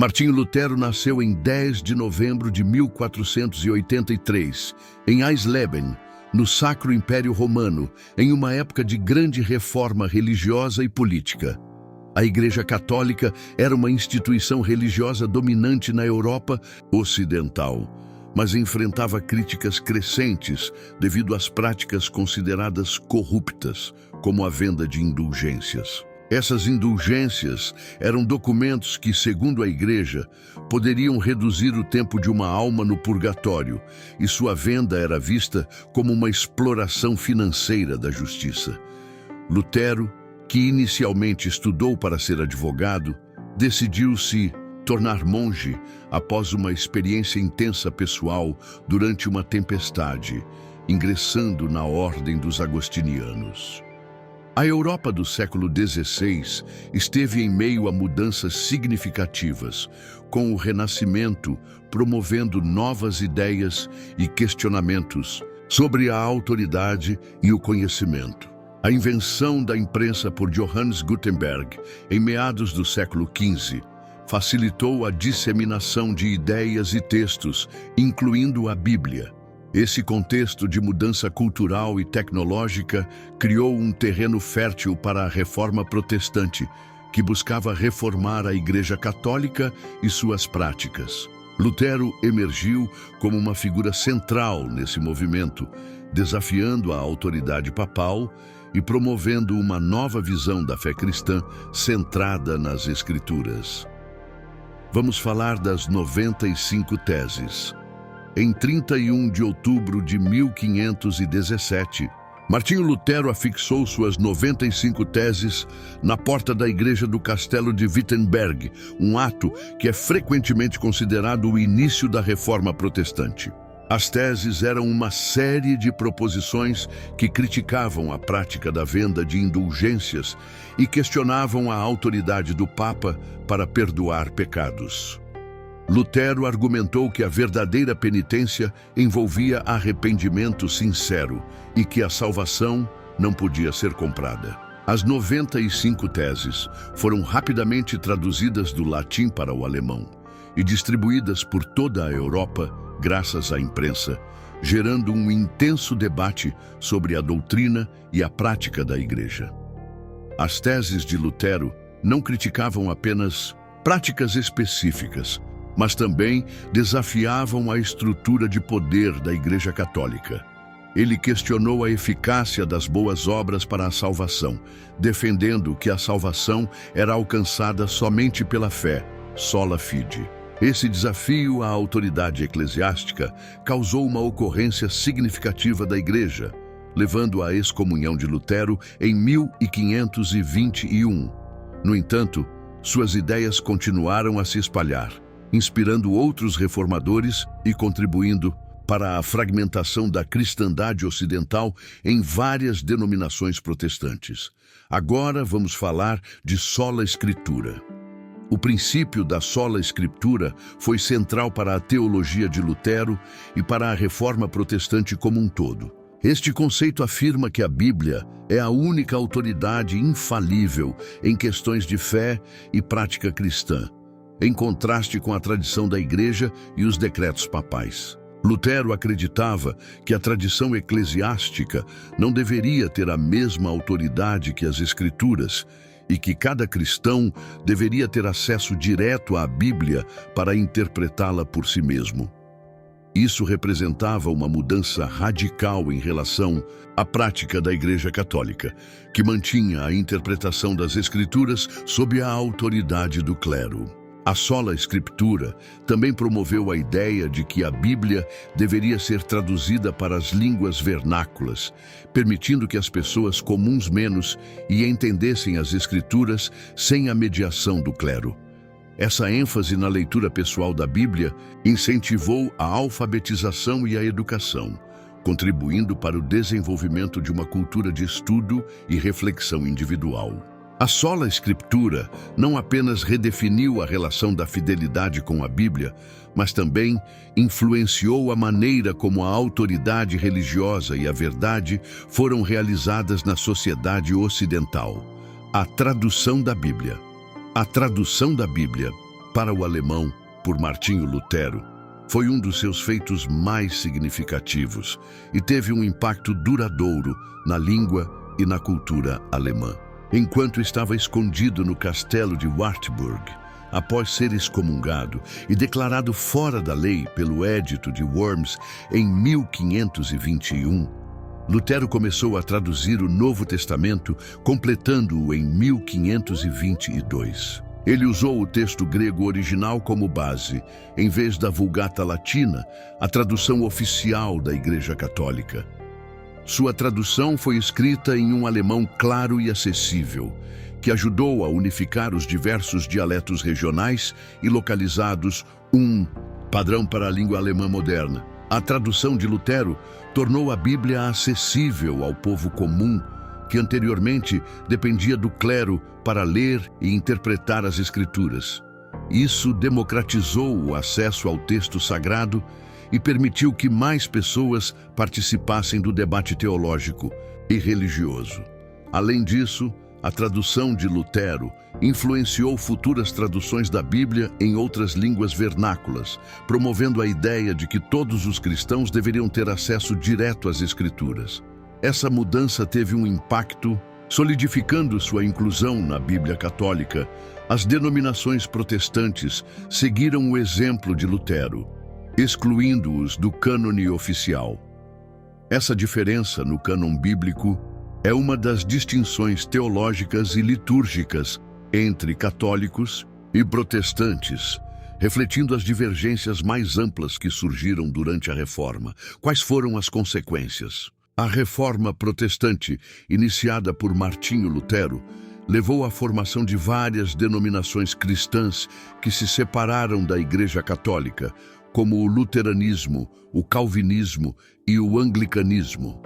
Martinho Lutero nasceu em 10 de novembro de 1483, em Eisleben, no Sacro Império Romano, em uma época de grande reforma religiosa e política. A Igreja Católica era uma instituição religiosa dominante na Europa Ocidental, mas enfrentava críticas crescentes devido às práticas consideradas corruptas, como a venda de indulgências. Essas indulgências eram documentos que, segundo a Igreja, poderiam reduzir o tempo de uma alma no purgatório, e sua venda era vista como uma exploração financeira da justiça. Lutero, que inicialmente estudou para ser advogado, decidiu se tornar monge após uma experiência intensa pessoal durante uma tempestade, ingressando na Ordem dos Agostinianos. A Europa do século XVI esteve em meio a mudanças significativas, com o Renascimento promovendo novas ideias e questionamentos sobre a autoridade e o conhecimento. A invenção da imprensa por Johannes Gutenberg, em meados do século XV, facilitou a disseminação de ideias e textos, incluindo a Bíblia. Esse contexto de mudança cultural e tecnológica criou um terreno fértil para a reforma protestante, que buscava reformar a Igreja Católica e suas práticas. Lutero emergiu como uma figura central nesse movimento, desafiando a autoridade papal e promovendo uma nova visão da fé cristã centrada nas Escrituras. Vamos falar das 95 teses. Em 31 de outubro de 1517, Martinho Lutero afixou suas 95 teses na porta da igreja do Castelo de Wittenberg, um ato que é frequentemente considerado o início da Reforma Protestante. As teses eram uma série de proposições que criticavam a prática da venda de indulgências e questionavam a autoridade do Papa para perdoar pecados. Lutero argumentou que a verdadeira penitência envolvia arrependimento sincero e que a salvação não podia ser comprada. As 95 teses foram rapidamente traduzidas do latim para o alemão e distribuídas por toda a Europa graças à imprensa, gerando um intenso debate sobre a doutrina e a prática da Igreja. As teses de Lutero não criticavam apenas práticas específicas, mas também desafiavam a estrutura de poder da Igreja Católica. Ele questionou a eficácia das boas obras para a salvação, defendendo que a salvação era alcançada somente pela fé, sola fide. Esse desafio à autoridade eclesiástica causou uma ocorrência significativa da Igreja, levando à excomunhão de Lutero em 1521. No entanto, suas ideias continuaram a se espalhar, inspirando outros reformadores e contribuindo para a fragmentação da cristandade ocidental em várias denominações protestantes. Agora vamos falar de sola escritura. O princípio da sola escritura foi central para a teologia de Lutero e para a reforma protestante como um todo. Este conceito afirma que a Bíblia é a única autoridade infalível em questões de fé e prática cristã, em contraste com a tradição da Igreja e os decretos papais. Lutero acreditava que a tradição eclesiástica não deveria ter a mesma autoridade que as Escrituras e que cada cristão deveria ter acesso direto à Bíblia para interpretá-la por si mesmo. Isso representava uma mudança radical em relação à prática da Igreja Católica, que mantinha a interpretação das Escrituras sob a autoridade do clero. A sola escritura também promoveu a ideia de que a Bíblia deveria ser traduzida para as línguas vernáculas, permitindo que as pessoas comuns menos e entendessem as Escrituras sem a mediação do clero. Essa ênfase na leitura pessoal da Bíblia incentivou a alfabetização e a educação, contribuindo para o desenvolvimento de uma cultura de estudo e reflexão individual. A sola escritura não apenas redefiniu a relação da fidelidade com a Bíblia, mas também influenciou a maneira como a autoridade religiosa e a verdade foram realizadas na sociedade ocidental. A tradução da Bíblia. A tradução da Bíblia para o alemão, por Martinho Lutero, foi um dos seus feitos mais significativos e teve um impacto duradouro na língua e na cultura alemã. Enquanto estava escondido no castelo de Wartburg, após ser excomungado e declarado fora da lei pelo Edito de Worms em 1521, Lutero começou a traduzir o Novo Testamento, completando-o em 1522. Ele usou o texto grego original como base, em vez da Vulgata Latina, a tradução oficial da Igreja Católica. Sua tradução foi escrita em um alemão claro e acessível, que ajudou a unificar os diversos dialetos regionais e localizados, um padrão para a língua alemã moderna. A tradução de Lutero tornou a Bíblia acessível ao povo comum, que anteriormente dependia do clero para ler e interpretar as Escrituras. Isso democratizou o acesso ao texto sagrado e permitiu que mais pessoas participassem do debate teológico e religioso. Além disso, a tradução de Lutero influenciou futuras traduções da Bíblia em outras línguas vernáculas, promovendo a ideia de que todos os cristãos deveriam ter acesso direto às Escrituras. Essa mudança teve um impacto, solidificando sua inclusão na Bíblia Católica. As denominações protestantes seguiram o exemplo de Lutero, excluindo-os do cânone oficial. Essa diferença no cânon bíblico é uma das distinções teológicas e litúrgicas entre católicos e protestantes, refletindo as divergências mais amplas que surgiram durante a Reforma. Quais foram as consequências? A Reforma Protestante, iniciada por Martinho Lutero, levou à formação de várias denominações cristãs que se separaram da Igreja Católica, como o luteranismo, o calvinismo e o anglicanismo.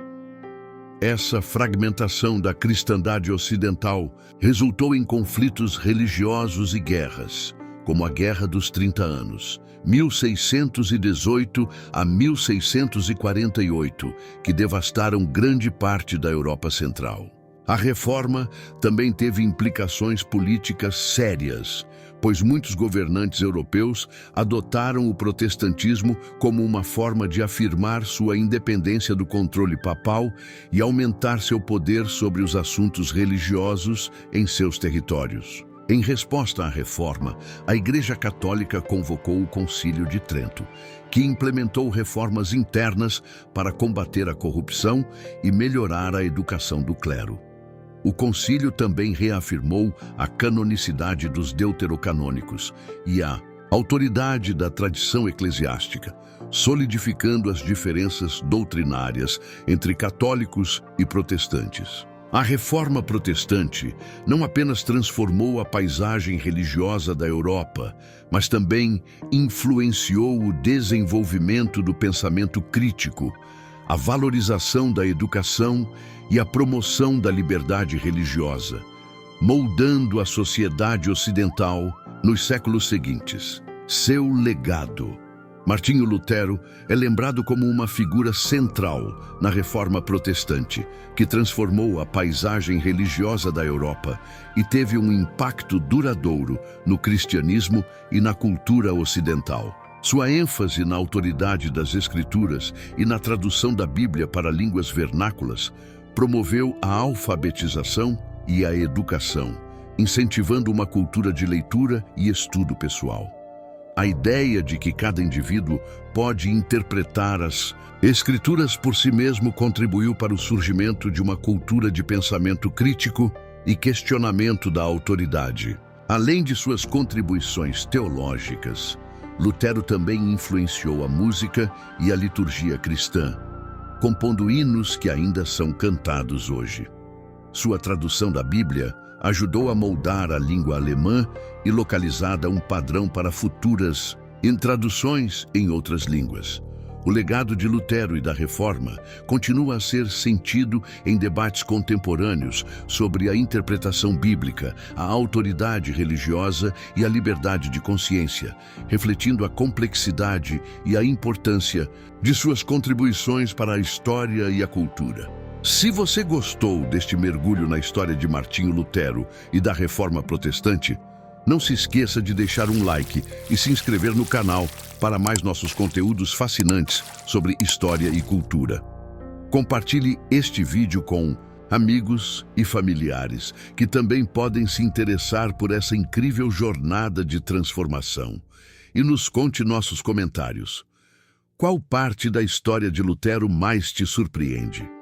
Essa fragmentação da cristandade ocidental resultou em conflitos religiosos e guerras, como a Guerra dos 30 Anos, 1618 a 1648, que devastaram grande parte da Europa Central. A Reforma também teve implicações políticas sérias, pois muitos governantes europeus adotaram o protestantismo como uma forma de afirmar sua independência do controle papal e aumentar seu poder sobre os assuntos religiosos em seus territórios. Em resposta à Reforma, a Igreja Católica convocou o Concílio de Trento, que implementou reformas internas para combater a corrupção e melhorar a educação do clero. O concílio também reafirmou a canonicidade dos deuterocanônicos e a autoridade da tradição eclesiástica, solidificando as diferenças doutrinárias entre católicos e protestantes. A Reforma Protestante não apenas transformou a paisagem religiosa da Europa, mas também influenciou o desenvolvimento do pensamento crítico, a valorização da educação e a promoção da liberdade religiosa, moldando a sociedade ocidental nos séculos seguintes. Seu legado. Martinho Lutero é lembrado como uma figura central na Reforma Protestante, que transformou a paisagem religiosa da Europa e teve um impacto duradouro no cristianismo e na cultura ocidental. Sua ênfase na autoridade das Escrituras e na tradução da Bíblia para línguas vernáculas promoveu a alfabetização e a educação, incentivando uma cultura de leitura e estudo pessoal. A ideia de que cada indivíduo pode interpretar as Escrituras por si mesmo contribuiu para o surgimento de uma cultura de pensamento crítico e questionamento da autoridade. Além de suas contribuições teológicas, Lutero também influenciou a música e a liturgia cristã, compondo hinos que ainda são cantados hoje. Sua tradução da Bíblia ajudou a moldar a língua alemã e localizada um padrão para futuras traduções em outras línguas. O legado de Lutero e da Reforma continua a ser sentido em debates contemporâneos sobre a interpretação bíblica, a autoridade religiosa e a liberdade de consciência, refletindo a complexidade e a importância de suas contribuições para a história e a cultura. Se você gostou deste mergulho na história de Martinho Lutero e da Reforma Protestante, Não se esqueça de deixar um like e se inscrever no canal para mais nossos conteúdos fascinantes sobre história e cultura. Compartilhe este vídeo com amigos e familiares que também podem se interessar por essa incrível jornada de transformação. E nos conte nossos comentários. Qual parte da história de Lutero mais te surpreende?